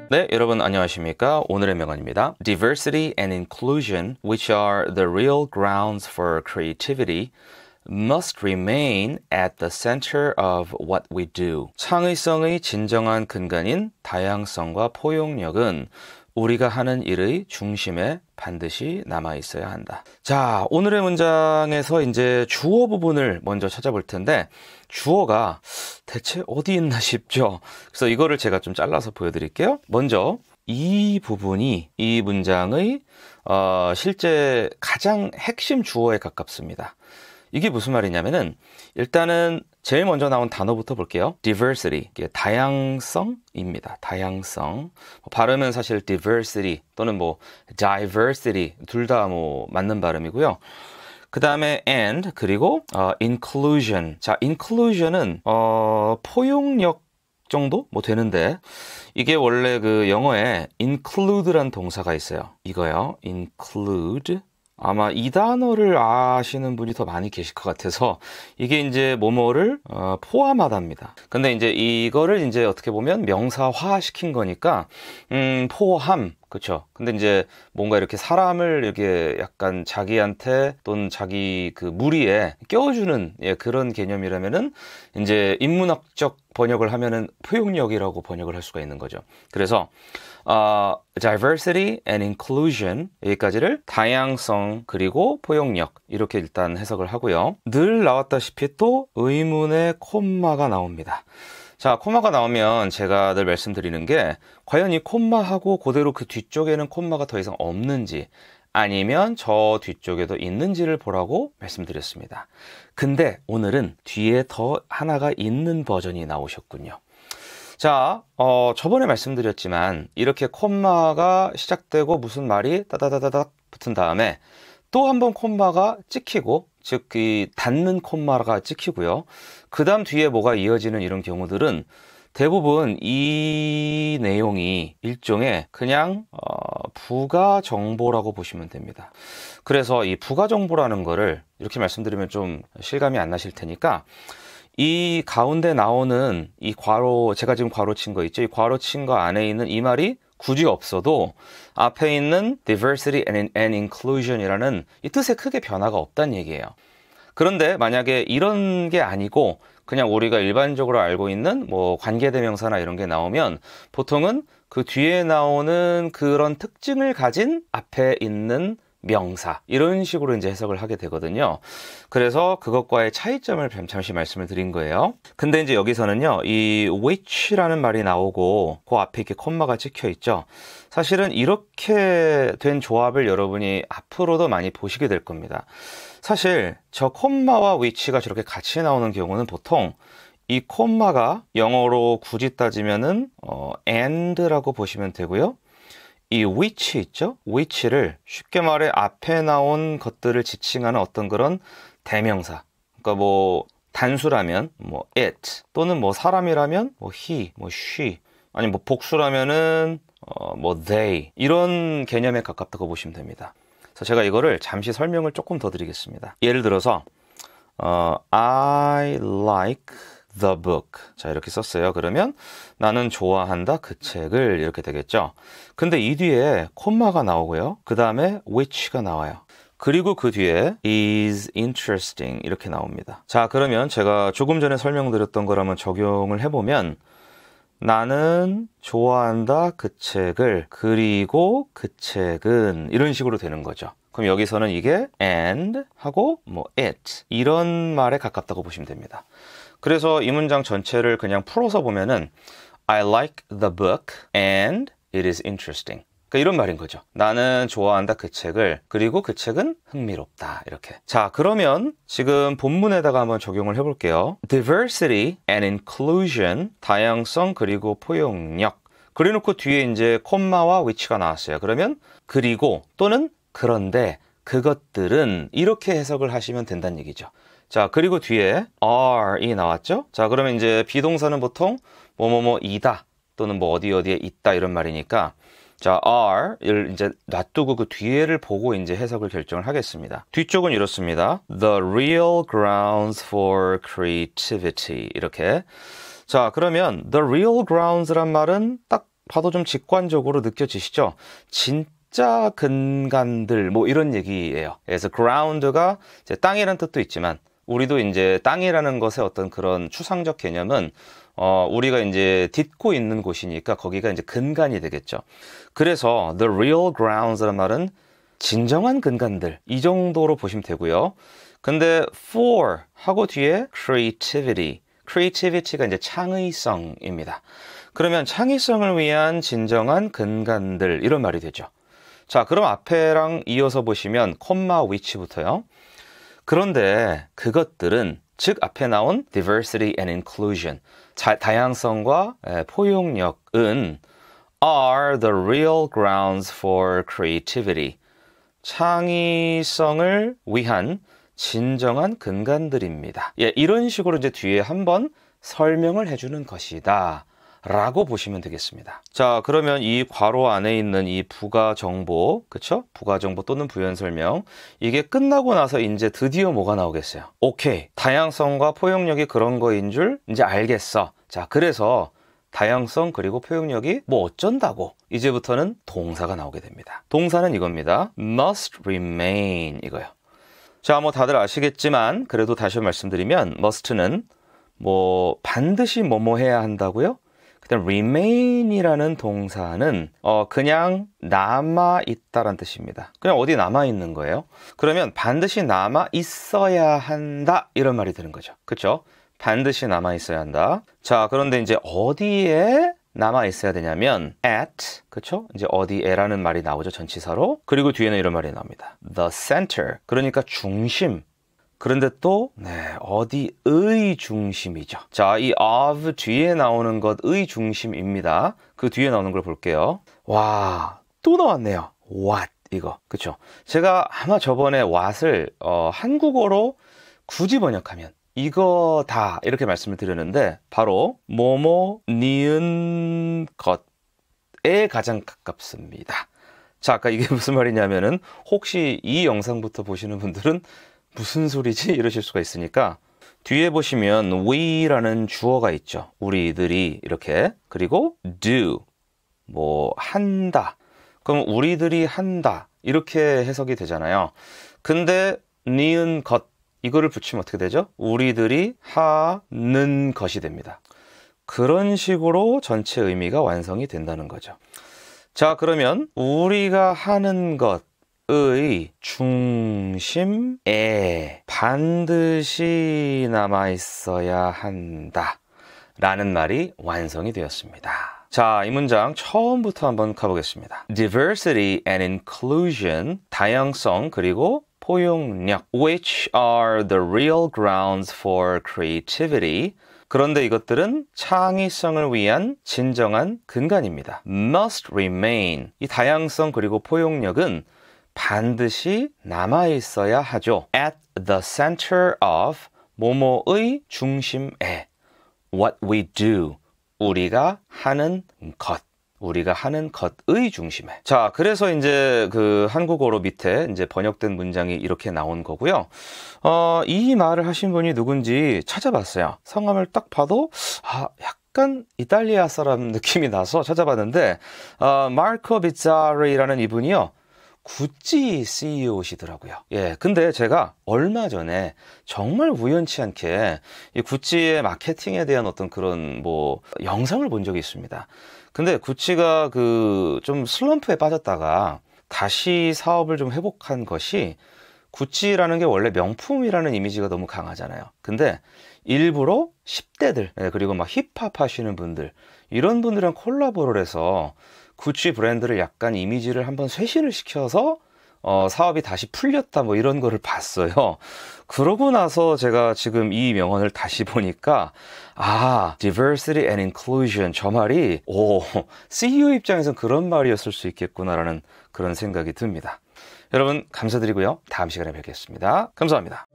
네, 여러분 안녕하십니까? 오늘의 명언입니다. Diversity and inclusion, which are the real grounds for creativity, must remain at the center of what we do. 창의성의 진정한 근간인 다양성과 포용력은 우리가 하는 일의 중심에 반드시 남아 있어야 한다. 자, 오늘의 문장에서 이제 주어 부분을 먼저 찾아볼 텐데 주어가 대체 어디 있나 싶죠? 그래서 이거를 제가 좀 잘라서 보여드릴게요. 먼저 이 부분이 이 문장의 실제 가장 핵심 주어에 가깝습니다. 이게 무슨 말이냐면은 일단은 제일 먼저 나온 단어부터 볼게요. diversity, 이게 다양성입니다. 다양성. 발음은 사실 diversity 또는 뭐 diversity 둘 다 뭐 맞는 발음이고요. 그 다음에 and 그리고 inclusion. 자, inclusion은 포용력 정도 뭐 되는데 이게 원래 그 영어에 include란 동사가 있어요. 이거요. include. 아마 이 단어를 아시는 분이 더 많이 계실 것 같아서 이게 이제 뭐뭐를 포함하답니다. 근데 이제 이거를 이제 어떻게 보면 명사화 시킨 거니까 포함, 그렇죠. 근데 이제 뭔가 이렇게 사람을 이렇게 약간 자기한테 또는 자기 그 무리에 껴주는 그런 개념이라면은 이제 인문학적 번역을 하면은 포용력이라고 번역을 할 수가 있는 거죠. 그래서 diversity and inclusion 여기까지를 다양성 그리고 포용력 이렇게 일단 해석을 하고요. 늘 나왔다시피 또 의문의 콤마가 나옵니다. 자, 콤마가 나오면 제가 늘 말씀드리는 게 과연 이 콤마하고 그대로 그 뒤쪽에는 콤마가 더 이상 없는지 아니면 저 뒤쪽에도 있는지를 보라고 말씀드렸습니다. 근데 오늘은 뒤에 더 하나가 있는 버전이 나오셨군요. 자, 저번에 말씀드렸지만 이렇게 콤마가 시작되고 무슨 말이 따다다다닥 붙은 다음에 또 한 번 콤마가 찍히고 즉 이 닫는 콤마가 찍히고요. 그 다음 뒤에 뭐가 이어지는 이런 경우들은 대부분 이 내용이 일종의 그냥 부가 정보라고 보시면 됩니다. 그래서 이 부가 정보라는 거를 이렇게 말씀드리면 좀 실감이 안 나실 테니까 이 가운데 나오는 이 괄호, 제가 지금 괄호 친 거 있죠? 이 괄호 친 거 안에 있는 이 말이 굳이 없어도 앞에 있는 diversity and inclusion 이라는 이 뜻에 크게 변화가 없다는 얘기예요. 그런데 만약에 이런 게 아니고 그냥 우리가 일반적으로 알고 있는 뭐 관계대명사나 이런 게 나오면 보통은 그 뒤에 나오는 그런 특징을 가진 앞에 있는 명사 이런 식으로 이제 해석을 하게 되거든요. 그래서 그것과의 차이점을 잠시 말씀을 드린 거예요. 근데 이제 여기서는요, 이 which라는 말이 나오고 그 앞에 이렇게 콤마가 찍혀 있죠. 사실은 이렇게 된 조합을 여러분이 앞으로도 많이 보시게 될 겁니다. 사실 저 콤마와 which가 저렇게 같이 나오는 경우는 보통 이 콤마가 영어로 굳이 따지면은 and라고 보시면 되고요. 이 which 있죠? which를 쉽게 말해 앞에 나온 것들을 지칭하는 어떤 그런 대명사. 그러니까 뭐 단수라면 뭐 it 또는 뭐 사람이라면 뭐 he, 뭐 she 아니 뭐 복수라면은 뭐 they 이런 개념에 가깝다고 보시면 됩니다. 그래서 제가 이거를 잠시 설명을 조금 더 드리겠습니다. 예를 들어서 I like the book. 자, 이렇게 썼어요. 그러면 나는 좋아한다 그 책을 이렇게 되겠죠. 근데 이 뒤에 콤마가 나오고요. 그 다음에 which가 나와요. 그리고 그 뒤에 is interesting 이렇게 나옵니다. 자, 그러면 제가 조금 전에 설명드렸던 걸 한번 적용을 해보면 나는 좋아한다 그 책을 그리고 그 책은 이런 식으로 되는 거죠. 그럼 여기서는 이게 and 하고 뭐 it 이런 말에 가깝다고 보시면 됩니다. 그래서 이 문장 전체를 그냥 풀어서 보면은 I like the book and it is interesting. 그러니까 이런 말인 거죠. 나는 좋아한다 그 책을 그리고 그 책은 흥미롭다 이렇게. 자, 그러면 지금 본문에다가 한번 적용을 해볼게요. Diversity and inclusion 다양성 그리고 포용력. 그래놓고 뒤에 이제 콤마와 which가 나왔어요. 그러면 그리고 또는 그런데 그것들은 이렇게 해석을 하시면 된다는 얘기죠. 자, 그리고 뒤에 are이 나왔죠? 자, 그러면 이제 비동사는 보통 뭐뭐뭐이다 또는 뭐 어디에 있다 이런 말이니까 자, are를 이제 놔두고 그 뒤에를 보고 이제 해석을 결정을 하겠습니다. 뒤쪽은 이렇습니다. The real grounds for creativity 이렇게. 자, 그러면 the real grounds란 말은 딱 봐도 좀 직관적으로 느껴지시죠? 진짜 근간들 뭐 이런 얘기예요. 그래서 ground가 이제 땅이라는 뜻도 있지만 우리도 이제 땅이라는 것의 어떤 그런 추상적 개념은 우리가 이제 딛고 있는 곳이니까 거기가 이제 근간이 되겠죠. 그래서 the real grounds라는 말은 진정한 근간들 이 정도로 보시면 되고요. 근데 for 하고 뒤에 creativity가 이제 창의성입니다. 그러면 창의성을 위한 진정한 근간들 이런 말이 되죠. 자, 그럼 앞에랑 이어서 보시면 콤마 which부터요. 그런데 그것들은 즉 앞에 나온 diversity and inclusion 다양성과 포용력은 are the real grounds for creativity 창의성을 위한 진정한 근간들입니다. 예, 이런 식으로 이제 뒤에 한번 설명을 해주는 것이다 라고 보시면 되겠습니다. 자, 그러면 이 괄호 안에 있는 이 부가 정보, 그쵸? 부가 정보 또는 부연 설명. 이게 끝나고 나서 이제 드디어 뭐가 나오겠어요? 오케이. 다양성과 포용력이 그런 거인 줄 이제 알겠어. 자, 그래서 다양성 그리고 포용력이 뭐 어쩐다고 이제부터는 동사가 나오게 됩니다. 동사는 이겁니다. must remain 이거요. 자, 뭐 다들 아시겠지만 그래도 다시 말씀드리면 must는 뭐 반드시 뭐뭐 해야 한다고요? 그다음 remain이라는 동사는 그냥 남아 있다라는 뜻입니다. 그냥 어디 남아 있는 거예요. 그러면 반드시 남아 있어야 한다 이런 말이 되는 거죠. 그렇죠? 반드시 남아 있어야 한다. 자, 그런데 이제 어디에 남아 있어야 되냐면 at, 그렇죠? 이제 어디에라는 말이 나오죠, 전치사로. 그리고 뒤에는 이런 말이 나옵니다. the center, 그러니까 중심. 그런데 또 어디의 중심이죠. 자, 이 of 뒤에 나오는 것의 중심입니다. 그 뒤에 나오는 걸 볼게요. 와, 또 나왔네요. what 이거, 그렇죠? 제가 아마 저번에 what을 한국어로 굳이 번역하면 이거다 이렇게 말씀을 드렸는데 바로 뭐뭐 니은 것에 가장 가깝습니다. 자, 아까 이게 무슨 말이냐면은 혹시 이 영상부터 보시는 분들은 무슨 소리지? 이러실 수가 있으니까 뒤에 보시면 we라는 주어가 있죠. 우리들이 이렇게. 그리고 do 뭐 한다. 그럼 우리들이 한다 이렇게 해석이 되잖아요. 근데 니은 것 이거를 붙이면 어떻게 되죠? 우리들이 하는 것이 됩니다. 그런 식으로 전체 의미가 완성이 된다는 거죠. 자, 그러면 우리가 하는 것의 중심에 반드시 남아 있어야 한다 라는 말이 완성이 되었습니다. 자, 이 문장 처음부터 한번 가보겠습니다. Diversity and inclusion, 다양성 그리고 포용력, which are the real grounds for creativity. 그런데 이것들은 창의성을 위한 진정한 근간입니다. must remain. 이 다양성 그리고 포용력은 반드시 남아 있어야 하죠. at the center of 뭐뭐의 중심에. what we do. 우리가 하는 것. 우리가 하는 것의 중심에. 자, 그래서 이제 그 한국어로 밑에 이제 번역된 문장이 이렇게 나온 거고요. 이 말을 하신 분이 누군지 찾아봤어요. 성함을 딱 봐도 약간 이탈리아 사람 느낌이 나서 찾아봤는데 마르코 비자리라는 이분이요. 구찌 CEO시더라고요. 예, 근데 제가 얼마 전에 정말 우연치 않게 이 구찌의 마케팅에 대한 어떤 그런 뭐 영상을 본 적이 있습니다. 근데 구찌가 좀 슬럼프에 빠졌다가 다시 사업을 좀 회복한 것이 구찌라는 게 원래 명품이라는 이미지가 너무 강하잖아요. 근데 일부러 10대들 그리고 막 힙합 하시는 분들 이런 분들이랑 콜라보를 해서 구찌 브랜드를 약간 이미지를 한번 쇄신을 시켜서 사업이 다시 풀렸다 뭐 이런 거를 봤어요. 그러고 나서 제가 지금 이 명언을 다시 보니까 diversity and inclusion 저 말이 CEO 입장에서는 그런 말이었을 수 있겠구나라는 그런 생각이 듭니다. 여러분 감사드리고요. 다음 시간에 뵙겠습니다. 감사합니다.